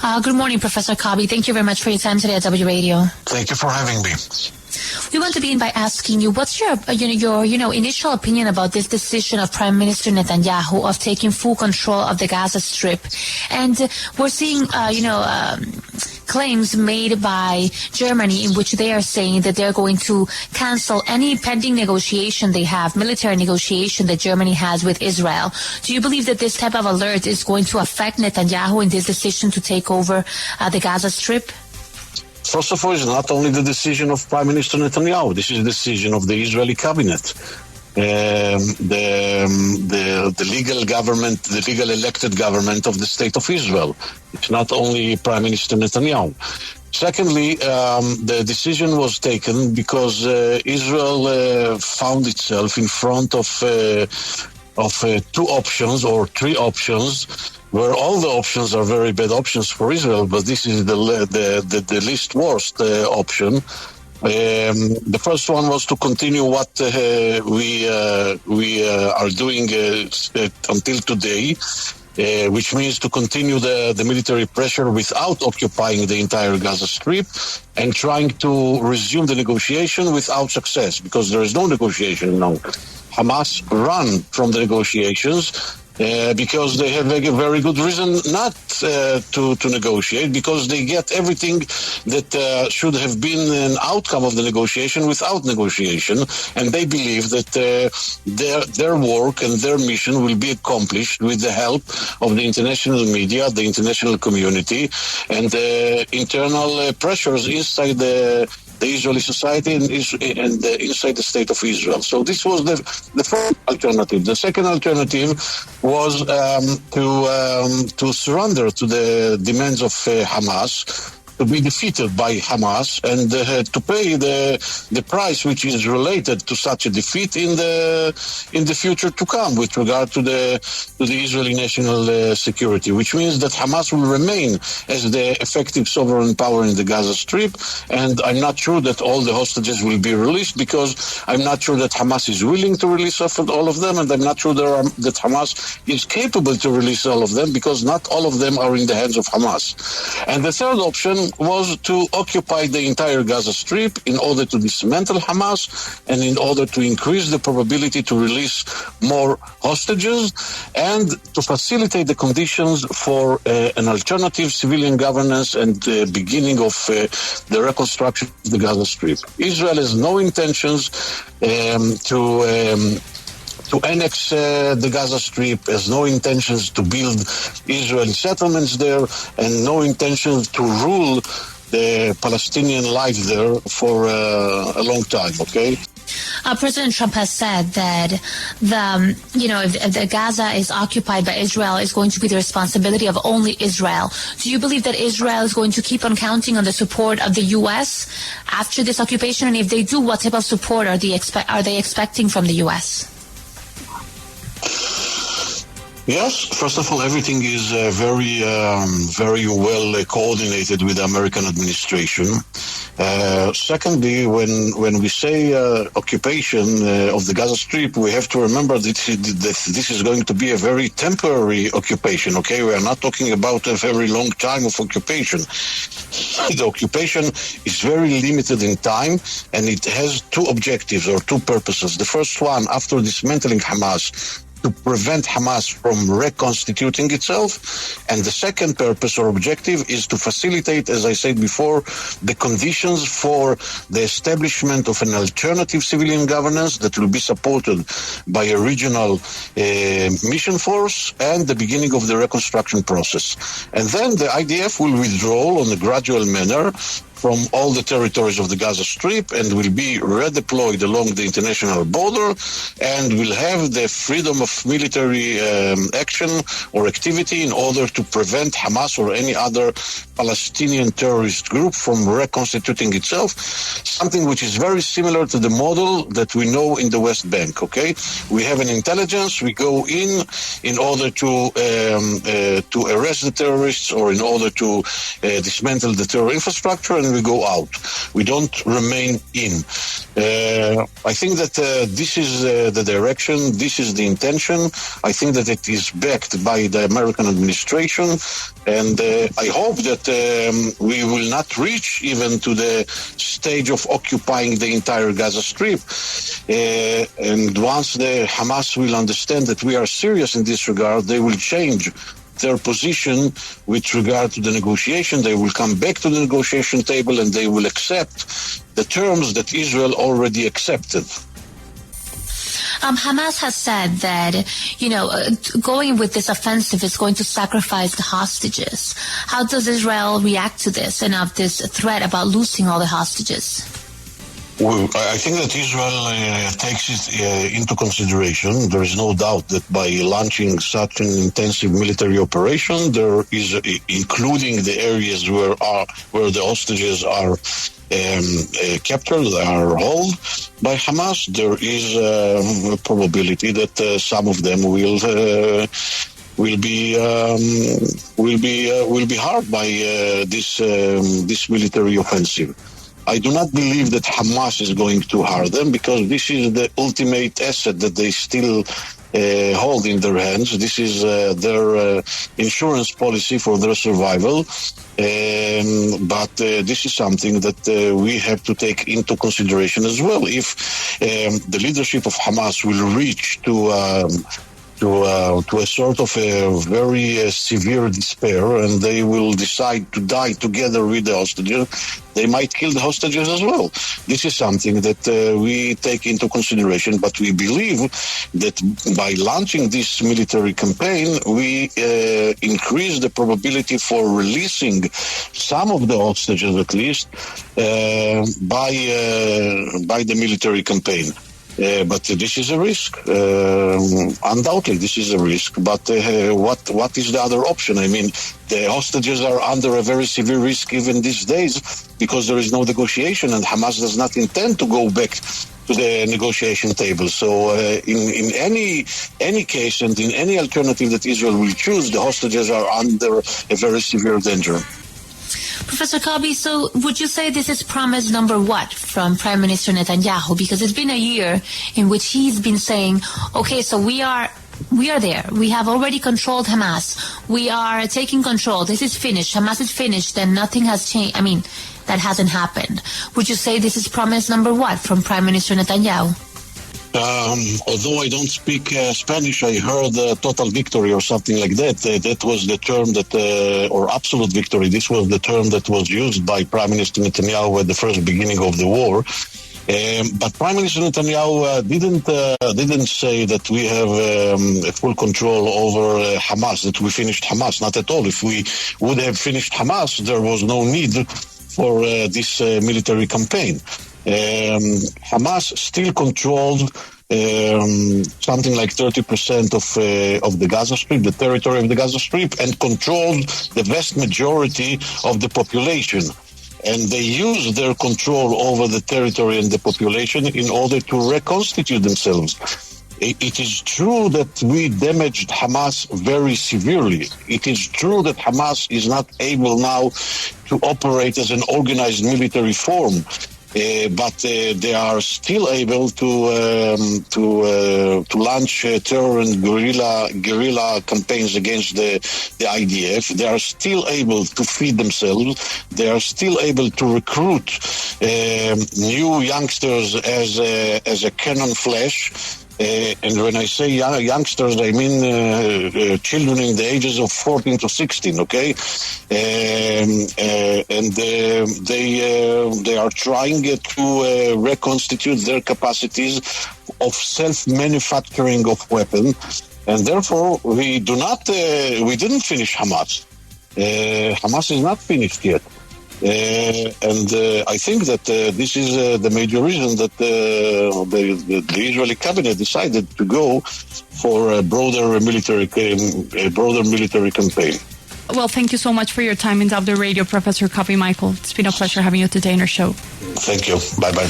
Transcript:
Good morning, Professor Kobi. Thank you very much for your time today at W Radio. Thank you for having me. We want to begin by asking you, what's your initial opinion about this decision of Prime Minister Netanyahu of taking full control of the Gaza Strip? And we're seeing, claims made by Germany in which they are saying that they're going to cancel any pending negotiation they have, military negotiation that Germany has with Israel. Do you believe that this type of alert is going to affect Netanyahu in this decision to take over the Gaza Strip? First of all, it's not only the decision of Prime Minister Netanyahu. This is the decision of the Israeli cabinet. The legal government, the legal elected government of the State of Israel. It's not only Prime Minister Netanyahu. Secondly, the decision was taken because Israel found itself in front of two options or three options, where all the options are very bad options for Israel, but this is the least worst option. The first one was to continue what we are doing until today, which means to continue the military pressure without occupying the entire Gaza Strip and trying to resume the negotiation without success, because there is no negotiation now. Hamas ran from the negotiations because they have a very good reason not to negotiate, because they get everything that should have been an outcome of the negotiation without negotiation, and they believe that their work and their mission will be accomplished with the help of the international media, the international community, and the internal pressures inside the Israeli society and inside the State of Israel. So this was the first alternative. The second alternative was to surrender to the demands of Hamas, to be defeated by Hamas, and to pay the price which is related to such a defeat in the future to come with regard to the Israeli national security, which means that Hamas will remain as the effective sovereign power in the Gaza Strip, and I'm not sure that all the hostages will be released, because I'm not sure that Hamas is willing to release all of them, and I'm not sure that Hamas is capable to release all of them, because not all of them are in the hands of Hamas. And the third option was to occupy the entire Gaza Strip in order to dismantle Hamas and in order to increase the probability to release more hostages and to facilitate the conditions for an alternative civilian governance and the beginning of the reconstruction of the Gaza Strip. Israel has no intentions to annex the Gaza Strip, has no intentions to build Israeli settlements there, and no intentions to rule the Palestinian life there for a long time, okay? President Trump has said that if the Gaza is occupied by Israel, it's going to be the responsibility of only Israel. Do you believe that Israel is going to keep on counting on the support of the U.S. after this occupation? And if they do, what type of support are they expecting from the U.S.? Yes, first of all, everything is very well coordinated with the American administration. Secondly, when we say occupation of the Gaza Strip, we have to remember that this is going to be a very temporary occupation, okay? We are not talking about a very long time of occupation. The occupation is very limited in time, and it has two objectives or two purposes. The first one, after dismantling Hamas, to prevent Hamas from reconstituting itself. And the second purpose or objective is to facilitate, as I said before, the conditions for the establishment of an alternative civilian governance that will be supported by a regional mission force and the beginning of the reconstruction process. And then the IDF will withdraw on a gradual manner from all the territories of the Gaza Strip and will be redeployed along the international border and will have the freedom of military action or activity in order to prevent Hamas or any other Palestinian terrorist group from reconstituting itself, something which is very similar to the model that we know in the West Bank, okay? We have an intelligence, we go in order to arrest the terrorists or in order to dismantle the terror infrastructure, and negotiation, we go out. We don't remain in. I think that this is the direction, this is the intention. I think that it is backed by the American administration, and I hope that we will not reach even to the stage of occupying the entire Gaza Strip. And once the Hamas will understand that we are serious in this regard, they will change their position with regard to the negotiation. They will come back to the negotiation table and they will accept the terms that Israel already accepted. Hamas has said that, going with this offensive is going to sacrifice the hostages. How does Israel react to this and of this threat about losing all the hostages? Well, I think that Israel takes it into consideration. There is no doubt that by launching such an intensive military operation, there is, including the areas where the hostages are captured, are held by Hamas, there is a probability that some of them will be harmed by this military offensive. I do not believe that Hamas is going to harm them, because this is the ultimate asset that they still hold in their hands. This is their insurance policy for their survival. But this is something that we have to take into consideration as well. If the leadership of Hamas will reach to a sort of a very severe despair, and they will decide to die together with the hostages, they might kill the hostages as well. This is something that we take into consideration, but we believe that by launching this military campaign, we increase the probability for releasing some of the hostages, at least, by the military campaign. But this is a risk. Undoubtedly, this is a risk. But what is the other option? I mean, the hostages are under a very severe risk even these days, because there is no negotiation, and Hamas does not intend to go back to the negotiation table. So in any case and in any alternative that Israel will choose, the hostages are under a very severe danger. Professor Kobi, so would you say this is promise number what from Prime Minister Netanyahu? Because it's been a year in which he's been saying, okay, so we are there. We have already controlled Hamas. We are taking control. This is finished. Hamas is finished, and nothing has changed. I mean, that hasn't happened. Would you say this is promise number what from Prime Minister Netanyahu? Although I don't speak Spanish, I heard total victory or something like that. That was the term that, or absolute victory. This was the term that was used by Prime Minister Netanyahu at the first beginning of the war. But Prime Minister Netanyahu didn't say that we have full control over Hamas, that we finished Hamas. Not at all. If we would have finished Hamas, there was no need for this military campaign. Hamas still controlled something like 30% of the Gaza Strip, the territory of the Gaza Strip, and controlled the vast majority of the population. And they use their control over the territory and the population in order to reconstitute themselves. It is true that we damaged Hamas very severely. It is true that Hamas is not able now to operate as an organized military form. But they are still able to launch terror and guerrilla campaigns against the IDF. They are still able to feed themselves. They are still able to recruit new youngsters as a cannon flesh. And when I say youngsters, I mean children in the ages of 14 to 16, okay? And they are trying to reconstitute their capacities of self-manufacturing of weapons. And therefore, we didn't finish Hamas. Hamas is not finished yet. And I think that this is the major reason that the Israeli cabinet decided to go for a broader military campaign. Well, thank you so much for your time in the Radio, Professor Kobi Michael. It's been a pleasure having you today in our show. Thank you. Bye-bye.